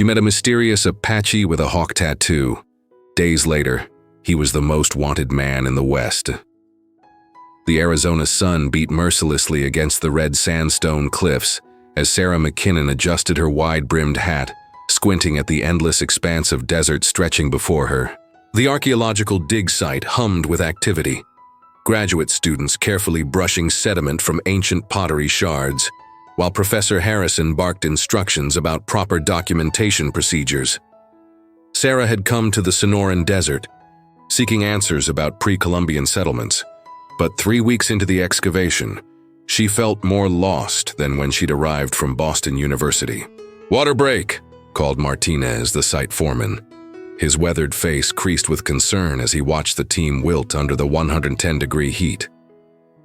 She met a mysterious Apache with a hawk tattoo. Days later, he was the most wanted man in the West. The Arizona sun beat mercilessly against the red sandstone cliffs as Sarah McKinnon adjusted her wide-brimmed hat, squinting at the endless expanse of desert stretching before her. The archaeological dig site hummed with activity. Graduate students carefully brushing sediment from ancient pottery shards, while Professor Harrison barked instructions about proper documentation procedures. Sarah had come to the Sonoran Desert, seeking answers about pre-Columbian settlements, but 3 weeks into the excavation, she felt more lost than when she'd arrived from Boston University. "Water break," called Martinez, the site foreman. His weathered face creased with concern as he watched the team wilt under the 110-degree heat.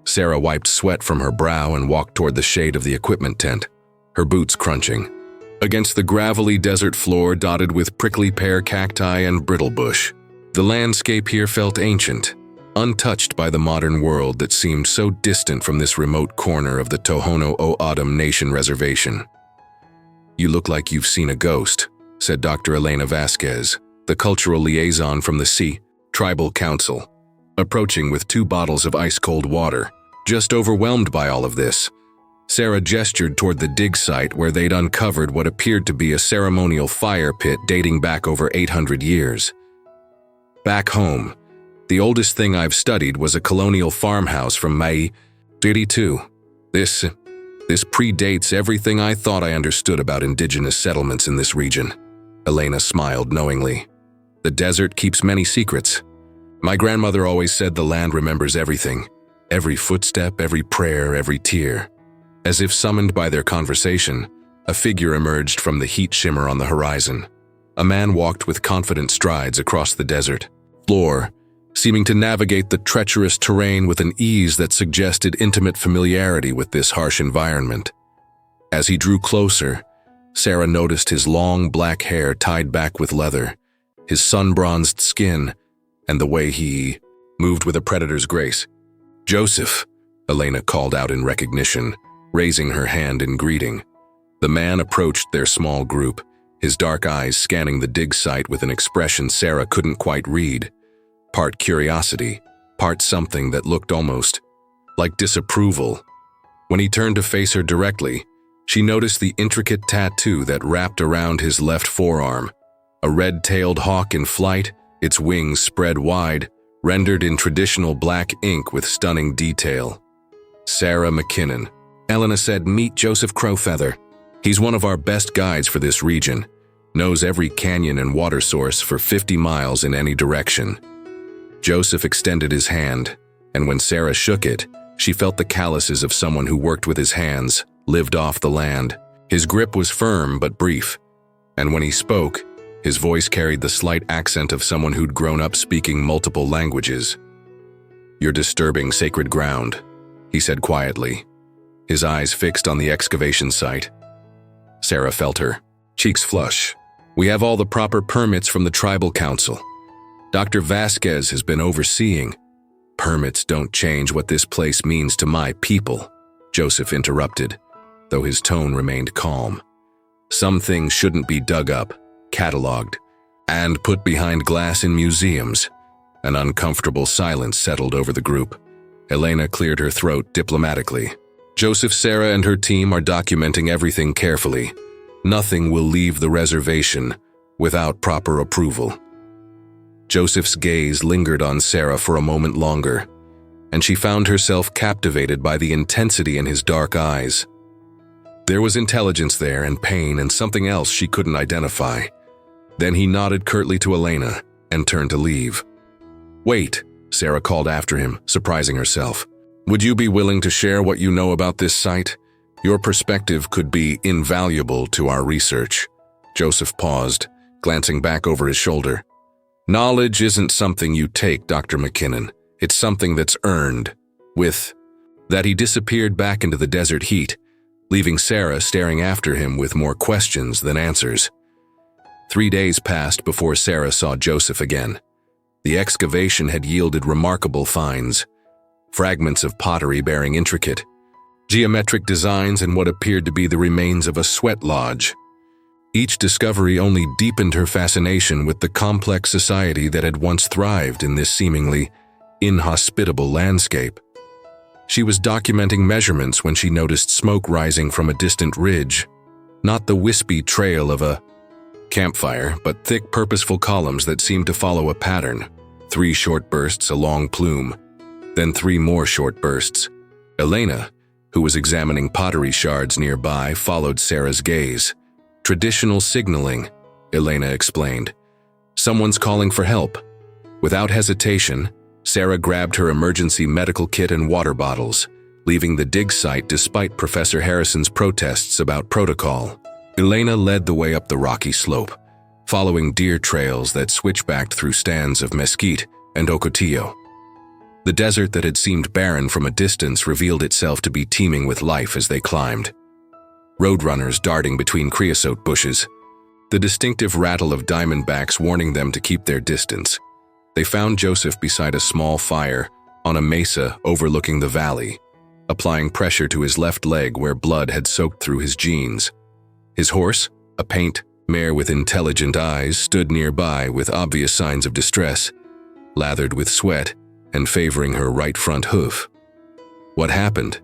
Sarah wiped sweat from her brow and walked toward the shade of the equipment tent, her boots crunching, against the gravelly desert floor dotted with prickly pear cacti and brittlebush. The landscape here felt ancient, untouched by the modern world that seemed so distant from this remote corner of the Tohono O'odham Nation Reservation. "You look like you've seen a ghost," said Dr. Elena Vasquez, the cultural liaison from the C Tribal Council, approaching with 2 bottles of ice-cold water. Just overwhelmed by all of this, Sarah gestured toward the dig site where they'd uncovered what appeared to be a ceremonial fire pit dating back over 800 years. "Back home, the oldest thing I've studied was a colonial farmhouse from May 32. This predates everything I thought I understood about indigenous settlements in this region." Elena smiled knowingly. "The desert keeps many secrets. My grandmother always said the land remembers everything. Every footstep, every prayer, every tear." As if summoned by their conversation, a figure emerged from the heat shimmer on the horizon. A man walked with confident strides across the desert floor, seeming to navigate the treacherous terrain with an ease that suggested intimate familiarity with this harsh environment. As he drew closer, Sarah noticed his long black hair tied back with leather, his sun-bronzed skin, and the way he moved with a predator's grace. "Joseph," Elena called out in recognition, raising her hand in greeting. The man approached their small group, his dark eyes scanning the dig site with an expression Sarah couldn't quite read. Part curiosity, part something that looked almost like disapproval. When he turned to face her directly, she noticed the intricate tattoo that wrapped around his left forearm. A red-tailed hawk in flight, its wings spread wide, rendered in traditional black ink with stunning detail. "Sarah McKinnon," Elena said, "Meet Joseph Crowfeather. He's one of our best guides for this region, knows every canyon and water source for 50 miles in any direction." Joseph extended his hand, and when Sarah shook it, she felt the calluses of someone who worked with his hands, lived off the land. His grip was firm but brief, and when he spoke, his voice carried the slight accent of someone who'd grown up speaking multiple languages. "You're disturbing sacred ground," he said quietly, his eyes fixed on the excavation site. Sarah felt her cheeks flush. "We have all the proper permits from the Tribal Council. Dr. Vasquez has been overseeing." "Permits don't change what this place means to my people," Joseph interrupted, though his tone remained calm. "Some things shouldn't be dug up, cataloged, and put behind glass in museums." An uncomfortable silence settled over the group. Elena cleared her throat diplomatically. "Joseph, Sarah, and her team are documenting everything carefully. Nothing will leave the reservation without proper approval." Joseph's gaze lingered on Sarah for a moment longer, and she found herself captivated by the intensity in his dark eyes. There was intelligence there and pain and something else she couldn't identify. Then he nodded curtly to Elena and turned to leave. "Wait," Sarah called after him, surprising herself. "Would you be willing to share what you know about this site? Your perspective could be invaluable to our research." Joseph paused, glancing back over his shoulder. "Knowledge isn't something you take, Dr. McKinnon. It's something that's earned." With that, he disappeared back into the desert heat, leaving Sarah staring after him with more questions than answers. 3 days passed before Sarah saw Joseph again. The excavation had yielded remarkable finds. Fragments of pottery bearing intricate, geometric designs and what appeared to be the remains of a sweat lodge. Each discovery only deepened her fascination with the complex society that had once thrived in this seemingly inhospitable landscape. She was documenting measurements when she noticed smoke rising from a distant ridge, not the wispy trail of a campfire, but thick, purposeful columns that seemed to follow a pattern. 3 short bursts, a long plume, then 3 more short bursts. Elena, who was examining pottery shards nearby, followed Sarah's gaze. Traditional signaling, Elena explained. Someone's calling for help. Without hesitation, Sarah grabbed her emergency medical kit and water bottles, leaving the dig site despite Professor Harrison's protests about protocol. Elena led the way up the rocky slope, following deer trails that switchbacked through stands of mesquite and ocotillo. The desert that had seemed barren from a distance revealed itself to be teeming with life as they climbed. Roadrunners darting between creosote bushes, the distinctive rattle of diamondbacks warning them to keep their distance. They found Joseph beside a small fire on a mesa overlooking the valley, applying pressure to his left leg where blood had soaked through his jeans. His horse, a paint mare with intelligent eyes, stood nearby with obvious signs of distress, lathered with sweat and favoring her right front hoof. "What happened?"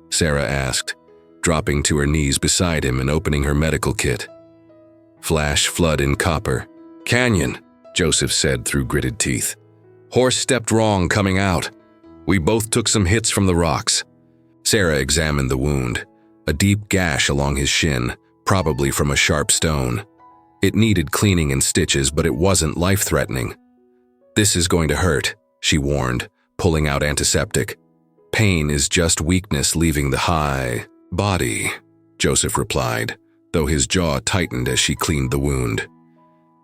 Sarah asked, dropping to her knees beside him and opening her medical kit. "Flash flood in copper. Canyon," Joseph said through gritted teeth. "Horse stepped wrong coming out. We both took some hits from the rocks." Sarah examined the wound, a deep gash along his shin, probably from a sharp stone. It needed cleaning and stitches, but it wasn't life-threatening. "This is going to hurt," she warned, pulling out antiseptic. "Pain is just weakness leaving the high body," Joseph replied, though his jaw tightened as she cleaned the wound.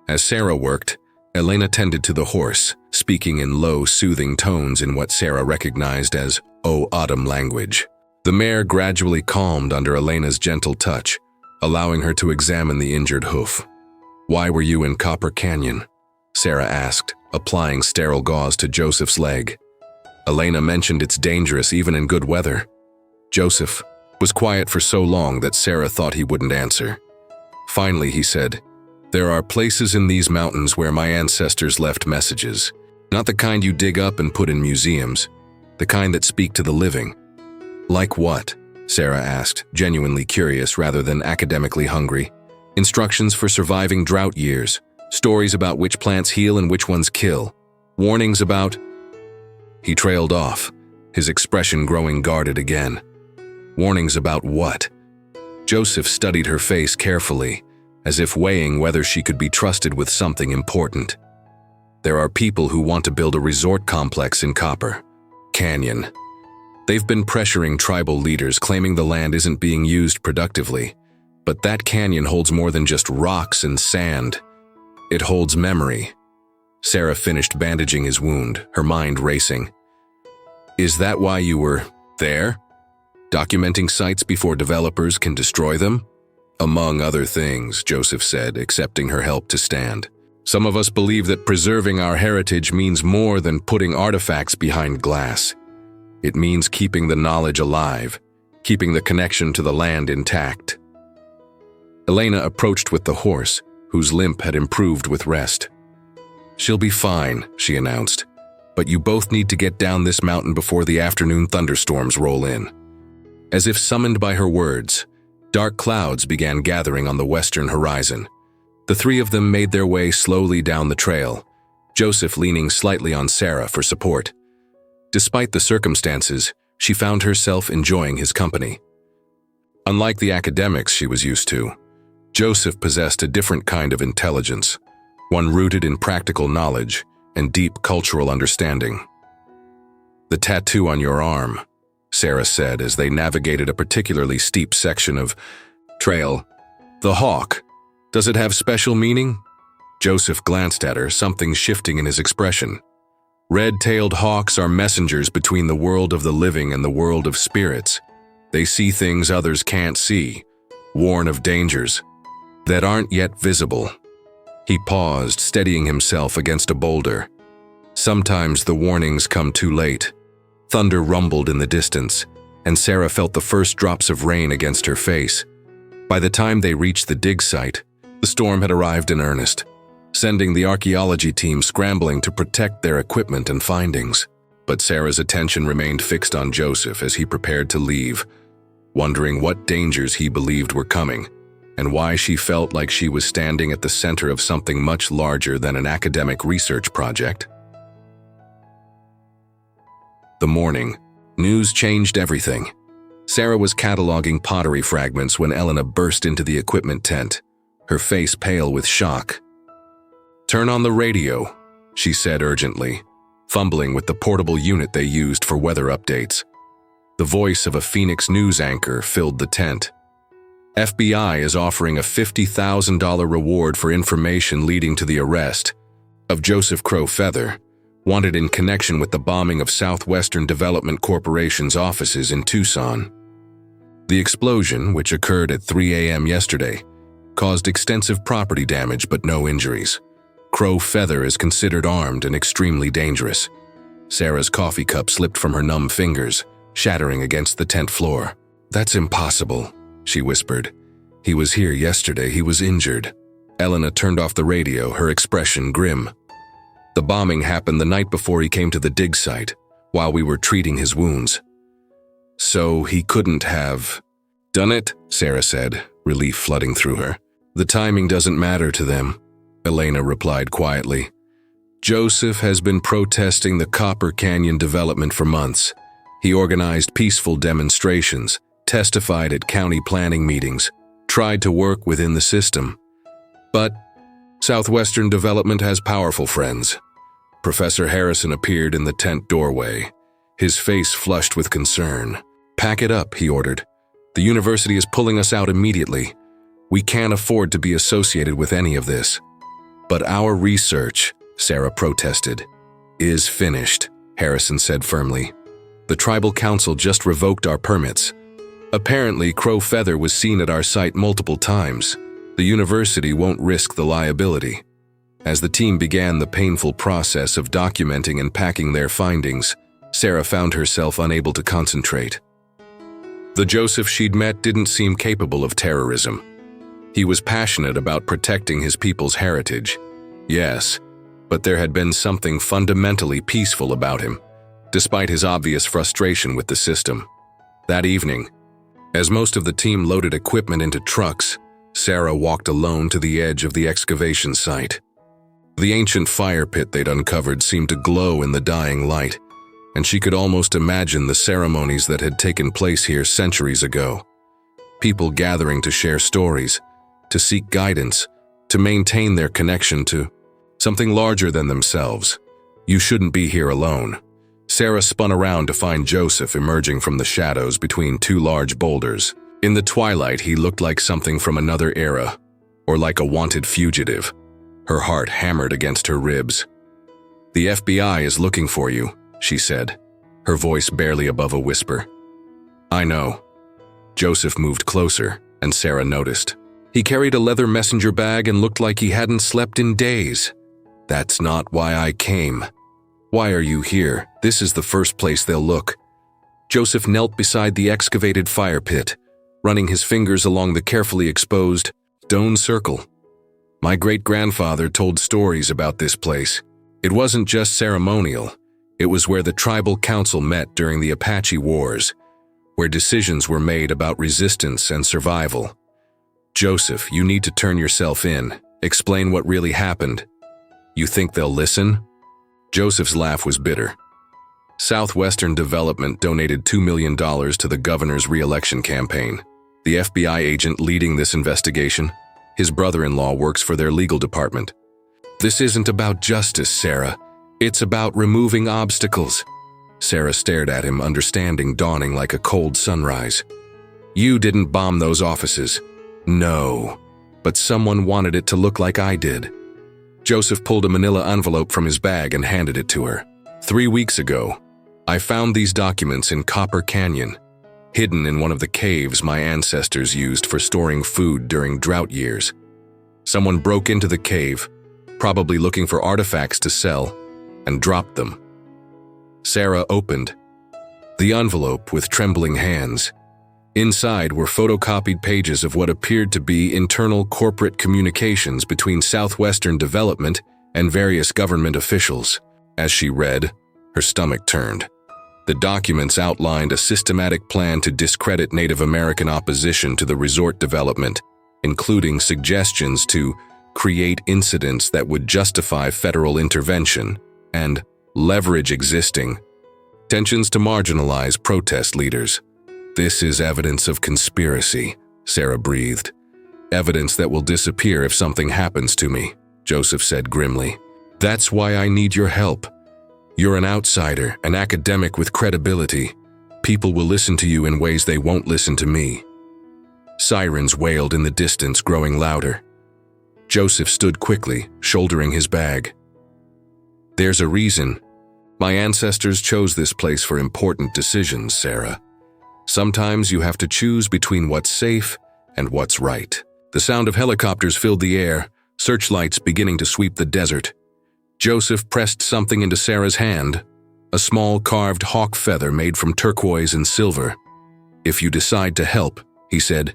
As Sarah worked, Elena tended to the horse, speaking in low, soothing tones in what Sarah recognized as O Autumn language. The mare gradually calmed under Elena's gentle touch, allowing her to examine the injured hoof. "Why were you in Copper Canyon?" Sarah asked, applying sterile gauze to Joseph's leg. Elena mentioned it's dangerous even in good weather. Joseph was quiet for so long that Sarah thought he wouldn't answer. Finally, he said, "There are places in these mountains where my ancestors left messages. Not the kind you dig up and put in museums, the kind that speak to the living." "Like what?" Sarah asked, genuinely curious rather than academically hungry. "Instructions for surviving drought years, stories about which plants heal and which ones kill, warnings about—" He trailed off, his expression growing guarded again. Warnings about what? Joseph studied her face carefully, as if weighing whether she could be trusted with something important. "There are people who want to build a resort complex in Copper Canyon. They've been pressuring tribal leaders, claiming the land isn't being used productively. But that canyon holds more than just rocks and sand. It holds memory." Sarah finished bandaging his wound, her mind racing. "Is that why you were there? Documenting sites before developers can destroy them?" "Among other things," Joseph said, accepting her help to stand. "Some of us believe that preserving our heritage means more than putting artifacts behind glass. It means keeping the knowledge alive, keeping the connection to the land intact." Elena approached with the horse, whose limp had improved with rest. "She'll be fine," she announced, "but you both need to get down this mountain before the afternoon thunderstorms roll in." As if summoned by her words, dark clouds began gathering on the western horizon. The 3 of them made their way slowly down the trail, Joseph leaning slightly on Sarah for support. Despite the circumstances, she found herself enjoying his company. Unlike the academics she was used to, Joseph possessed a different kind of intelligence, one rooted in practical knowledge and deep cultural understanding. "The tattoo on your arm," Sarah said as they navigated a particularly steep section of trail. "The hawk. Does it have special meaning?" Joseph glanced at her, something shifting in his expression. "Red-tailed hawks are messengers between the world of the living and the world of spirits. They see things others can't see, warn of dangers that aren't yet visible." He paused, steadying himself against a boulder. Sometimes the warnings come too late. Thunder rumbled in the distance, and Sarah felt the first drops of rain against her face. By the time they reached the dig site, The storm had arrived in earnest, sending the archaeology team scrambling to protect their equipment and findings. But Sarah's attention remained fixed on Joseph as he prepared to leave, wondering what dangers he believed were coming, and why she felt like she was standing at the center of something much larger than an academic research project. The morning, news changed everything. Sarah was cataloging pottery fragments when Elena burst into the equipment tent, her face pale with shock. "Turn on the radio," she said urgently, fumbling with the portable unit they used for weather updates. The voice of a Phoenix news anchor filled the tent. "FBI is offering a $50,000 reward for information leading to the arrest of Joseph Crow Feather, wanted in connection with the bombing of Southwestern Development Corporation's offices in Tucson." The explosion, which occurred at 3 a.m. yesterday, caused extensive property damage but no injuries. Crow Feather is considered armed and extremely dangerous. Sarah's coffee cup slipped from her numb fingers, shattering against the tent floor. "That's impossible," she whispered. "He was here yesterday. He was injured." Elena turned off the radio, her expression grim. "The bombing happened the night before he came to the dig site, while we were treating his wounds. So he couldn't have done it," Sarah said, relief flooding through her. "The timing doesn't matter to them," Elena replied quietly. "Joseph has been protesting the Copper Canyon development for months. He organized peaceful demonstrations, testified at county planning meetings, tried to work within the system. But Southwestern Development has powerful friends." Professor Harrison appeared in the tent doorway, his face flushed with concern. "Pack it up," he ordered. "The university is pulling us out immediately. We can't afford to be associated with any of this." "But our research," Sarah protested. "Is finished," Harrison said firmly. "The tribal council just revoked our permits. Apparently, Crow Feather was seen at our site multiple times. The university won't risk the liability." As the team began the painful process of documenting and packing their findings, Sarah found herself unable to concentrate. The Joseph she'd met didn't seem capable of terrorism. He was passionate about protecting his people's heritage. Yes, but there had been something fundamentally peaceful about him, despite his obvious frustration with the system. That evening, as most of the team loaded equipment into trucks, Sarah walked alone to the edge of the excavation site. The ancient fire pit they'd uncovered seemed to glow in the dying light, and she could almost imagine the ceremonies that had taken place here centuries ago. People gathering to share stories, to seek guidance, to maintain their connection to something larger than themselves. "You shouldn't be here alone." Sarah spun around to find Joseph emerging from the shadows between two large boulders. In the twilight, he looked like something from another era, or like a wanted fugitive. Her heart hammered against her ribs. "The FBI is looking for you," she said, her voice barely above a whisper. "I know." Joseph moved closer, and Sarah noticed. He carried a leather messenger bag and looked like he hadn't slept in days. "That's not why I came." "Why are you here? This is the first place they'll look." Joseph knelt beside the excavated fire pit, running his fingers along the carefully exposed stone circle. "My great-grandfather told stories about this place. It wasn't just ceremonial. It was where the tribal council met during the Apache Wars, where decisions were made about resistance and survival. Joseph, you need to turn yourself in, explain what really happened. You think they'll listen?" Joseph's laugh was bitter. Southwestern Development donated $2 million to the governor's re-election campaign. The FBI agent leading this investigation, his brother-in-law works for their legal department. "This isn't about justice, Sarah. It's about removing obstacles." Sarah stared at him, understanding dawning like a cold sunrise. "You didn't bomb those offices." "No, but someone wanted it to look like I did." Joseph pulled a manila envelope from his bag and handed it to her. 3 weeks ago, I found these documents in Copper Canyon, hidden in one of the caves my ancestors used for storing food during drought years. Someone broke into the cave, probably looking for artifacts to sell, and dropped them." Sarah opened the envelope with trembling hands. Inside were photocopied pages of what appeared to be internal corporate communications between Southwestern Development and various government officials. As she read, her stomach turned. The documents outlined a systematic plan to discredit Native American opposition to the resort development, including suggestions to create incidents that would justify federal intervention and leverage existing tensions to marginalize protest leaders. "This is evidence of conspiracy," Sarah breathed. "Evidence that will disappear if something happens to me," Joseph said grimly. "That's why I need your help. You're an outsider, an academic with credibility. People will listen to you in ways they won't listen to me." Sirens wailed in the distance, growing louder. Joseph stood quickly, shouldering his bag. "There's a reason. My ancestors chose this place for important decisions, Sarah. Sometimes you have to choose between what's safe and what's right." The sound of helicopters filled the air, searchlights beginning to sweep the desert. Joseph pressed something into Sarah's hand, a small carved hawk feather made from turquoise and silver. "If you decide to help," he said,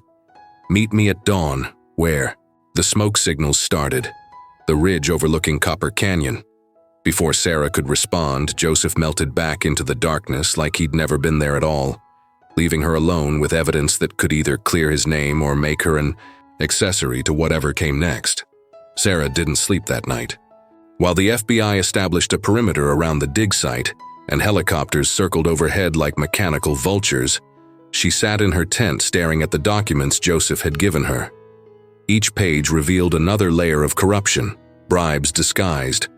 "meet me at dawn." "Where?" The smoke signals started, the ridge overlooking Copper Canyon. Before Sarah could respond, Joseph melted back into the darkness like he'd never been there at all, leaving her alone with evidence that could either clear his name or make her an accessory to whatever came next. Sarah didn't sleep that night. While the FBI established a perimeter around the dig site and helicopters circled overhead like mechanical vultures, she sat in her tent staring at the documents Joseph had given her. Each page revealed another layer of corruption, bribes disguised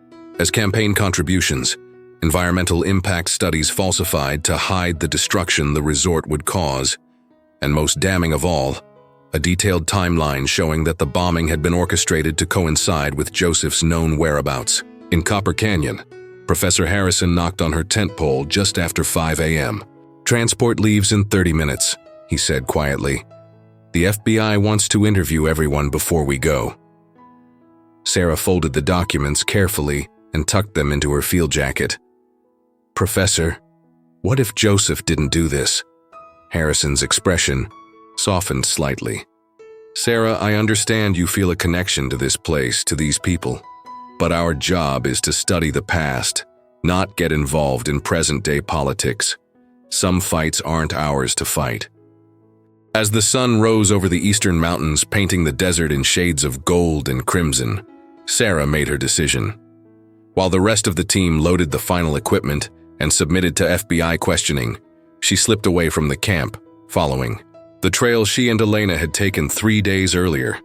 as campaign contributions, environmental impact studies falsified to hide the destruction the resort would cause, and most damning of all, a detailed timeline showing that the bombing had been orchestrated to coincide with Joseph's known whereabouts. In Copper Canyon, Professor Harrison knocked on her tent pole just after 5 a.m. "Transport leaves in 30 minutes, he said quietly. "The FBI wants to interview everyone before we go." Sarah folded the documents carefully and tucked them into her field jacket. "Professor, what if Joseph didn't do this?" Harrison's expression softened slightly. "Sarah, I understand you feel a connection to this place, to these people. But our job is to study the past, not get involved in present-day politics. Some fights aren't ours to fight." As the sun rose over the eastern mountains, painting the desert in shades of gold and crimson, Sarah made her decision. While the rest of the team loaded the final equipment and submitted to FBI questioning, she slipped away from the camp, following the trail she and Elena had taken 3 days earlier.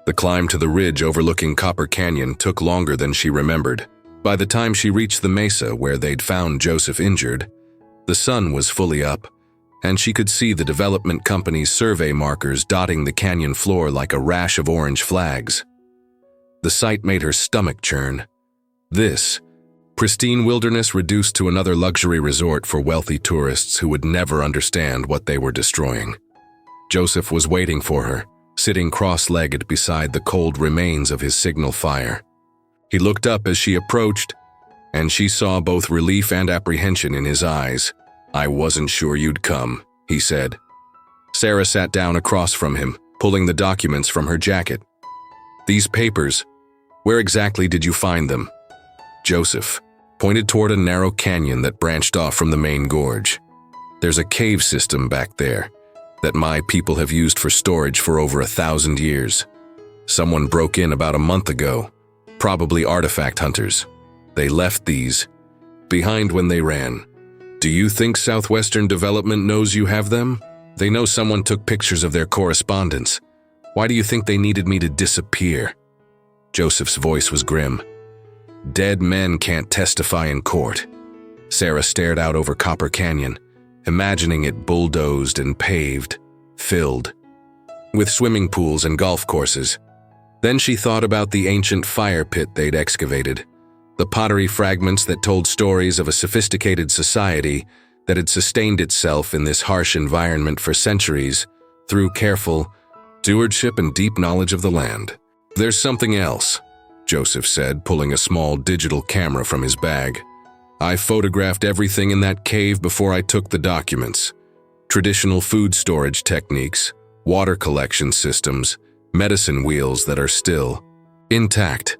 The climb to the ridge overlooking Copper Canyon took longer than she remembered. By the time she reached the mesa where they'd found Joseph injured, the sun was fully up, and she could see the development company's survey markers dotting the canyon floor like a rash of orange flags. The sight made her stomach churn. This pristine wilderness reduced to another luxury resort for wealthy tourists who would never understand what they were destroying. Joseph was waiting for her, sitting cross-legged beside the cold remains of his signal fire. He looked up as she approached, and she saw both relief and apprehension in his eyes. "I wasn't sure you'd come," he said. Sarah sat down across from him, pulling the documents from her jacket. "These papers, where exactly did you find them?" Joseph pointed toward a narrow canyon that branched off from the main gorge. "There's a cave system back there that my people have used for storage for over 1,000 years. Someone broke in about a month ago, probably artifact hunters. They left these behind when they ran. Do you think Southwestern Development knows you have them? They know someone took pictures of their correspondence. Why do you think they needed me to disappear?" Joseph's voice was grim. "Dead men can't testify in court." Sarah stared out over Copper Canyon, imagining it bulldozed and paved, filled with swimming pools and golf courses. Then she thought about the ancient fire pit they'd excavated, the pottery fragments that told stories of a sophisticated society that had sustained itself in this harsh environment for centuries through careful stewardship and deep knowledge of the land. "There's something else," Joseph said, pulling a small digital camera from his bag. "I photographed everything in that cave before I took the documents. traditional food storage techniques, water collection systems, medicine wheels that are still intact.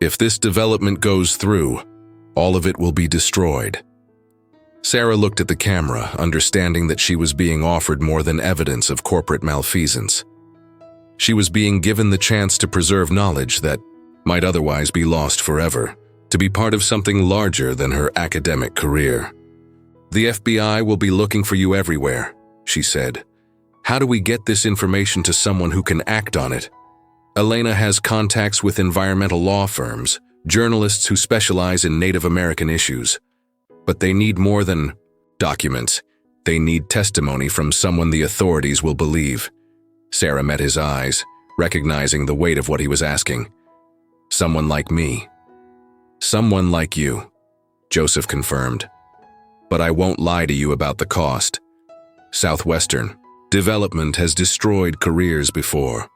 If this development goes through, all of it will be destroyed. Sarah looked at the camera, understanding that she was being offered more than evidence of corporate malfeasance. She was being given the chance to preserve knowledge that might otherwise be lost forever, to be part of something larger than her academic career. "The FBI will be looking for you everywhere," she said. "How do we get this information to someone who can act on it?" Elena has contacts with environmental law firms, journalists who specialize in Native American issues. But they need more than documents. They need testimony from someone the authorities will believe. Sarah met his eyes, recognizing the weight of what he was asking. "Someone like me." "Someone like you," Joseph confirmed. "But I won't lie to you about the cost. Southwestern development has destroyed careers before.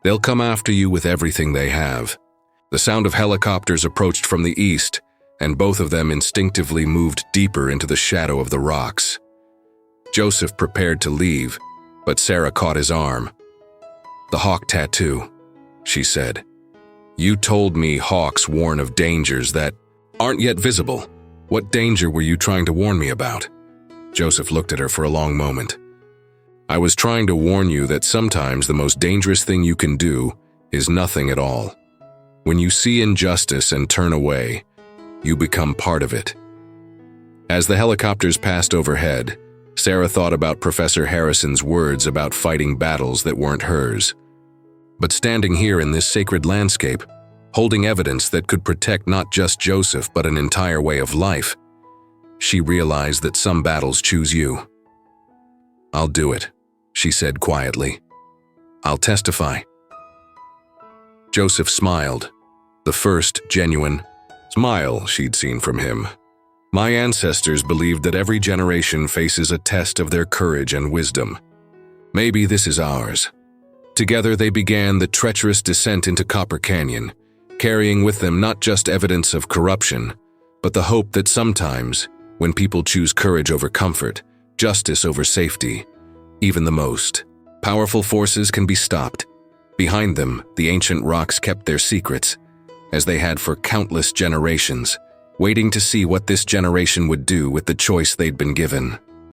They'll come after you with everything they have." The sound of helicopters approached from the east, and both of them instinctively moved deeper into the shadow of the rocks. Joseph prepared to leave, but Sarah caught his arm. "The hawk tattoo," she said. "You told me hawks warn of dangers that aren't yet visible. What danger were you trying to warn me about?" Joseph looked at her for a long moment. "I was trying to warn you that sometimes the most dangerous thing you can do is nothing at all. When you see injustice and turn away, you become part of it." As the helicopters passed overhead, Sarah thought about Professor Harrison's words about fighting battles that weren't hers. But standing here in this sacred landscape, holding evidence that could protect not just Joseph but an entire way of life, she realized that some battles choose you. "I'll do it," she said quietly. "I'll testify." Joseph smiled, the first genuine smile she'd seen from him. "My ancestors believed that every generation faces a test of their courage and wisdom. Maybe this is ours." Together they began the treacherous descent into Copper Canyon, carrying with them not just evidence of corruption, but the hope that sometimes, when people choose courage over comfort, justice over safety, even the most powerful forces can be stopped. Behind them, the ancient rocks kept their secrets, as they had for countless generations, waiting to see what this generation would do with the choice they'd been given.